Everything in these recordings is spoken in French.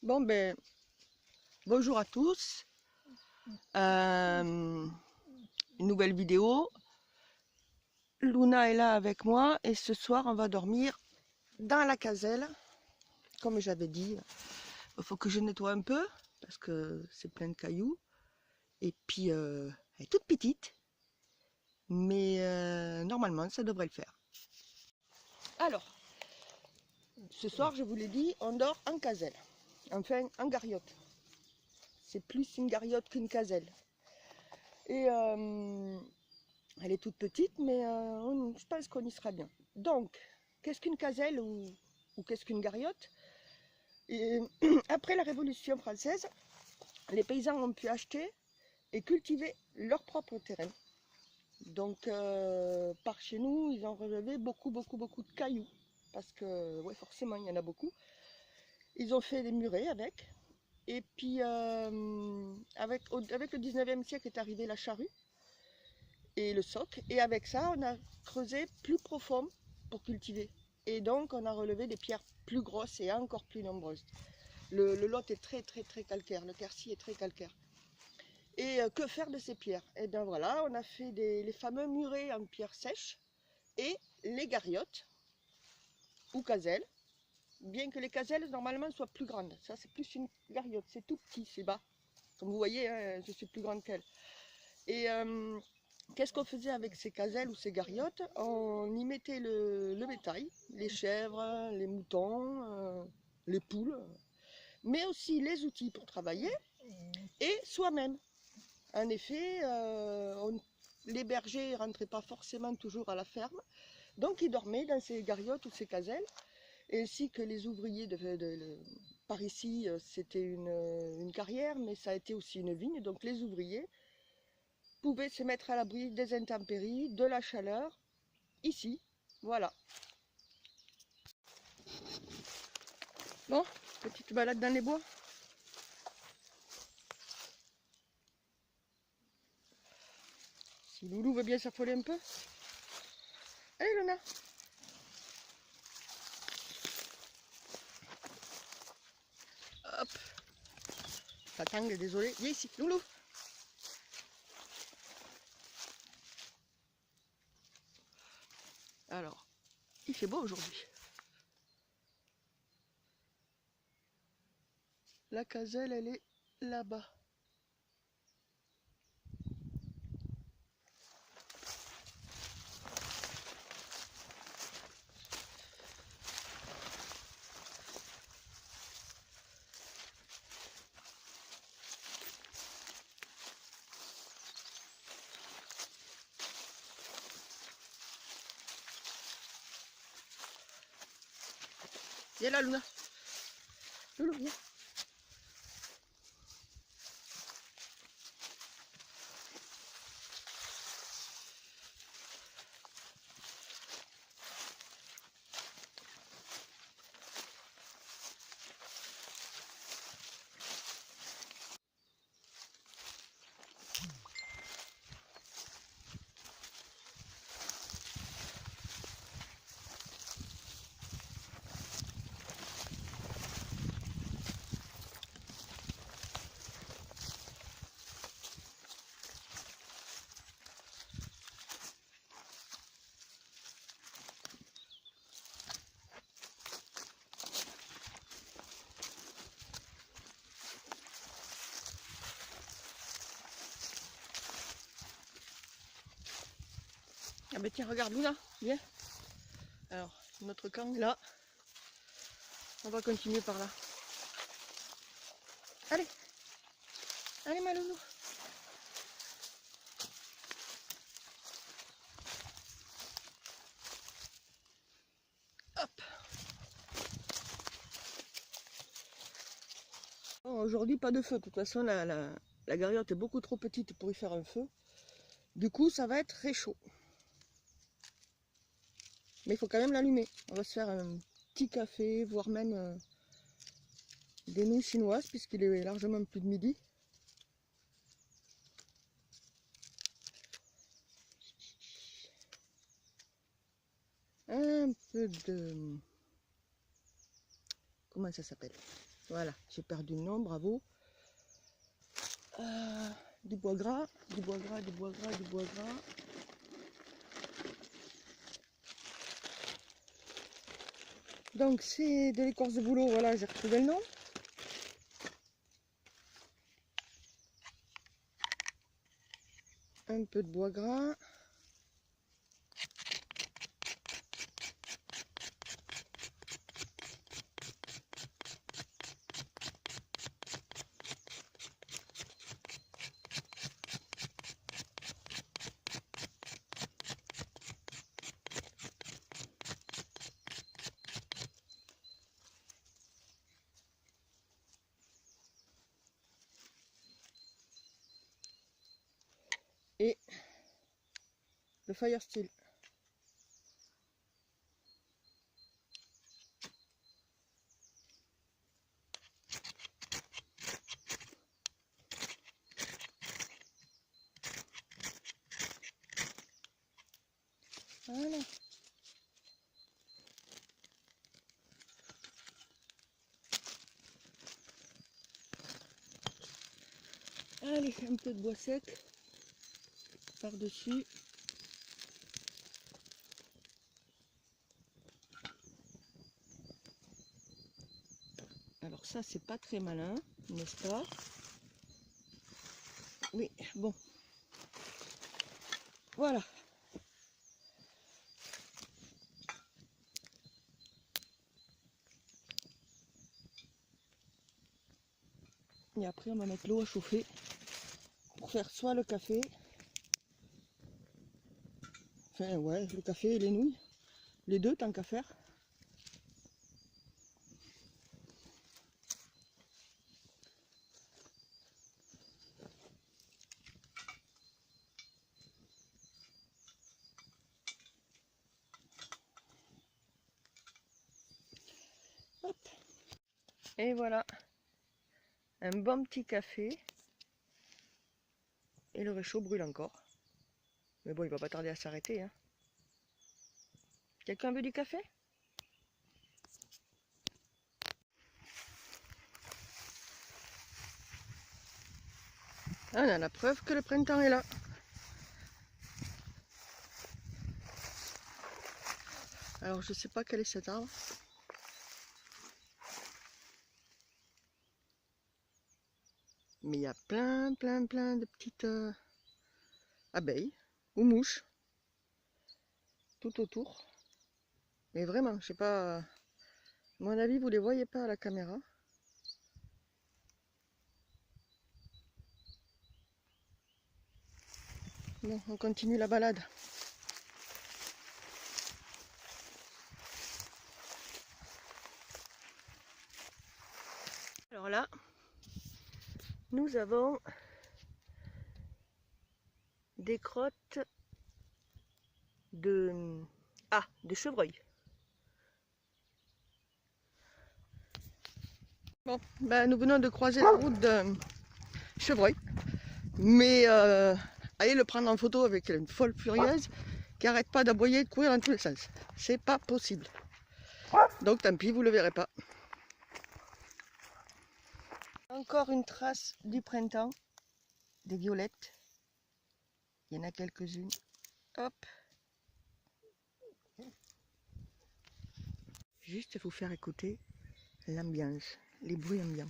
Bon ben, bonjour à tous. Une nouvelle vidéo. Luna est là avec moi et ce soir on va dormir dans la caselle. Comme j'avais dit, il faut que je nettoie un peu parce que c'est plein de cailloux. Et puis elle est toute petite, mais normalement ça devrait le faire. Alors, ce soir je vous l'ai dit, on dort en caselle, enfin en gariotte. C'est plus une gariotte qu'une caselle. Et elle est toute petite, mais je pense qu'on y sera bien. Donc, qu'est-ce qu'une caselle ou qu'est-ce qu'une gariotte? Et, après la Révolution française, les paysans ont pu acheter et cultiver leur propre terrain. Donc, par chez nous, ils ont relevé beaucoup de cailloux. Parce que, ouais, forcément, il y en a beaucoup. Ils ont fait des murets avec. Et puis, avec le 19e siècle est arrivée la charrue et le soc. Et avec ça, on a creusé plus profond pour cultiver. Et donc, on a relevé des pierres plus grosses et encore plus nombreuses. Le lot est très calcaire, le Quercy est très calcaire. Et que faire de ces pierres? Et bien voilà, on a fait les fameux murets en pierre sèche et les gariottes ou caselles. Bien que les caselles, normalement, soient plus grandes. Ça, c'est plus une gariotte, c'est tout petit, c'est bas. Comme vous voyez, hein, je suis plus grande qu'elle. Et qu'est-ce qu'on faisait avec ces caselles ou ces gariottes? On y mettait le bétail, les chèvres, les moutons, les poules, mais aussi les outils pour travailler et soi-même. En effet, les bergers ne rentraient pas forcément toujours à la ferme, donc ils dormaient dans ces gariottes ou ces caselles, ainsi que les ouvriers par ici, c'était une carrière, mais ça a été aussi une vigne, donc les ouvriers pouvaient se mettre à l'abri des intempéries, de la chaleur, ici, voilà. Bon, petite balade dans les bois. Si Loulou veut bien s'affoler un peu. Allez Luna. Hop. La tangue, désolé. Viens ici, Loulou. Alors, il fait beau aujourd'hui. La caselle, elle est là-bas. Viens là, Luna. Loulou, viens. Ah ben tiens, regarde Luna, viens. Alors, notre camp est là. On va continuer par là. Allez. Allez ma loulou. Hop. Bon, aujourd'hui, pas de feu. De toute façon, la gariotte est beaucoup trop petite pour y faire un feu. Du coup, ça va être très chaud. Mais il faut quand même l'allumer. On va se faire un petit café, voire même des nouilles chinoises, puisqu'il est largement plus de midi. Un peu de... Comment ça s'appelle? Voilà, j'ai perdu le nom, bravo. Du bois gras, du bois gras, du bois gras, du bois gras. Donc c'est de l'écorce de bouleau, voilà, j'ai retrouvé le nom. Un peu de bois gras. Et le fire steel. Voilà. Allez, un peu de bois sec par-dessus. Alors ça, c'est pas très malin, n'est-ce pas? Oui, bon. Voilà. Et après, on va mettre l'eau à chauffer pour faire soit le café, enfin ouais, le café et les nouilles, les deux tant qu'à faire. Hop. Et voilà, un bon petit café. Et le réchaud brûle encore. Mais bon, il va pas tarder à s'arrêter. Hein. Quelqu'un veut du café? Ah, on a la preuve que le printemps est là. Alors je sais pas quel est cet arbre. Mais il y a plein de petites abeilles ou mouches tout autour. Mais vraiment, je sais pas. À mon avis, vous les voyez pas à la caméra. Bon, on continue la balade. Alors là, nous avons des crottes de chevreuil. Bon, ben, nous venons de croiser la route de chevreuil, mais allez le prendre en photo avec une folle furieuse qui arrête pas d'aboyer et de courir dans tous les sens. C'est pas possible. Donc tant pis, vous le verrez pas. Encore une trace du printemps, des violettes. Il y en a quelques-unes. Hop. Juste vous faire écouter l'ambiance, les bruits ambiants.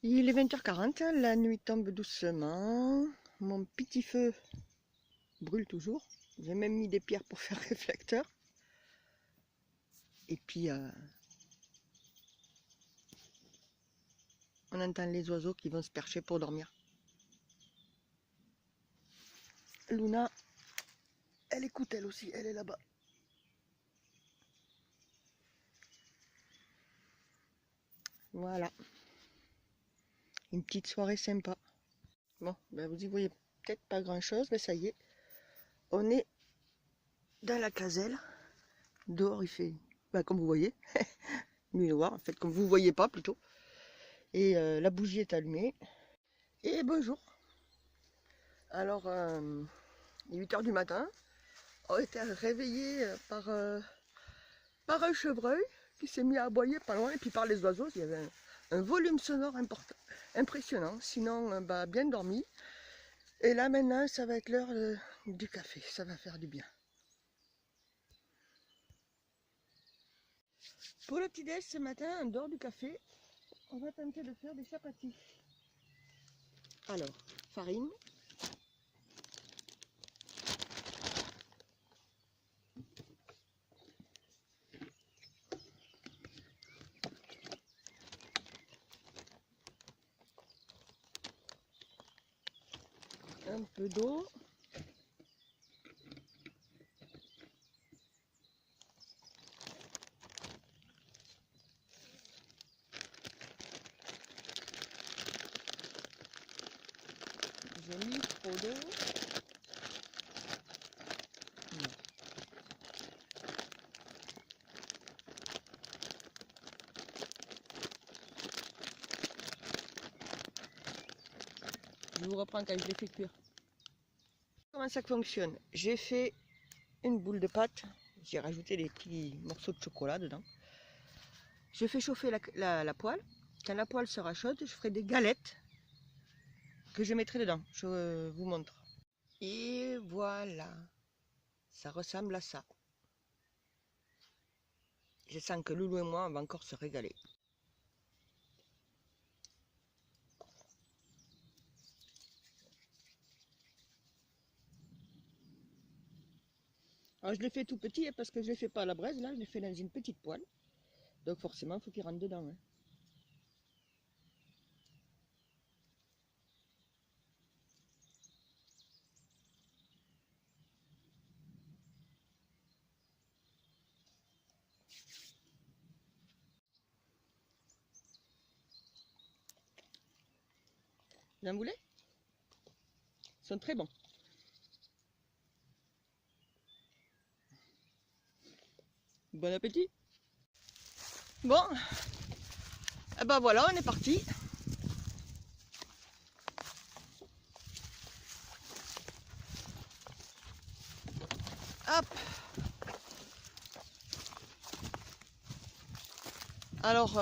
Il est 20h40, la nuit tombe doucement. Mon petit feu brûle toujours. J'ai même mis des pierres pour faire réflecteur. Et puis, on entend les oiseaux qui vont se percher pour dormir. Luna, elle écoute elle aussi, elle est là-bas. Voilà. Une petite soirée sympa. Bon, ben vous y voyez peut-être pas grand-chose, mais ça y est. On est dans la caselle. Dehors, il fait, ben, comme vous voyez, nuit noire, en fait, comme vous voyez pas plutôt. Et la bougie est allumée. Et bonjour. Alors, il est 8 h du matin. On a été réveillés par un chevreuil qui s'est mis à aboyer pas loin, et puis par les oiseaux. Il y avait un volume sonore important, impressionnant. Sinon, bah, bien dormi. Et là, maintenant, ça va être l'heure du café. Ça va faire du bien. Pour le petit-déj ce matin, en dehors du café, on va tenter de faire des chapatis. Alors, farine. Un peu d'eau. J'ai mis trop d'eau. Je vous reprends quand je l'ai fait cuire. Comment ça fonctionne? J'ai fait une boule de pâte. J'ai rajouté des petits morceaux de chocolat dedans. Je fais chauffer la poêle. Quand la poêle sera chaude, je ferai des galettes que je mettrai dedans. Je vous montre. Et voilà. Ça ressemble à ça. Je sens que Loulou et moi, on va encore se régaler. Alors je l'ai fait tout petit parce que je ne l'ai fait pas à la braise. Là, je l'ai fait dans une petite poêle. Donc forcément, il faut qu'il rentre dedans. Hein. Vous en voulez? Ils sont très bons. Bon appétit. Bon, et ben voilà, on est parti. Hop. Alors,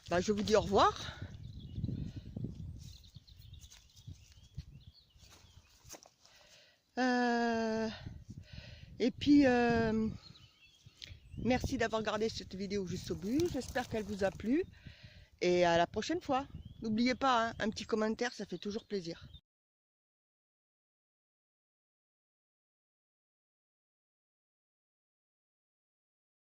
bah, je vous dis au revoir. Et puis, merci d'avoir regardé cette vidéo jusqu'au bout. J'espère qu'elle vous a plu. Et à la prochaine fois. N'oubliez pas, hein, un petit commentaire, ça fait toujours plaisir.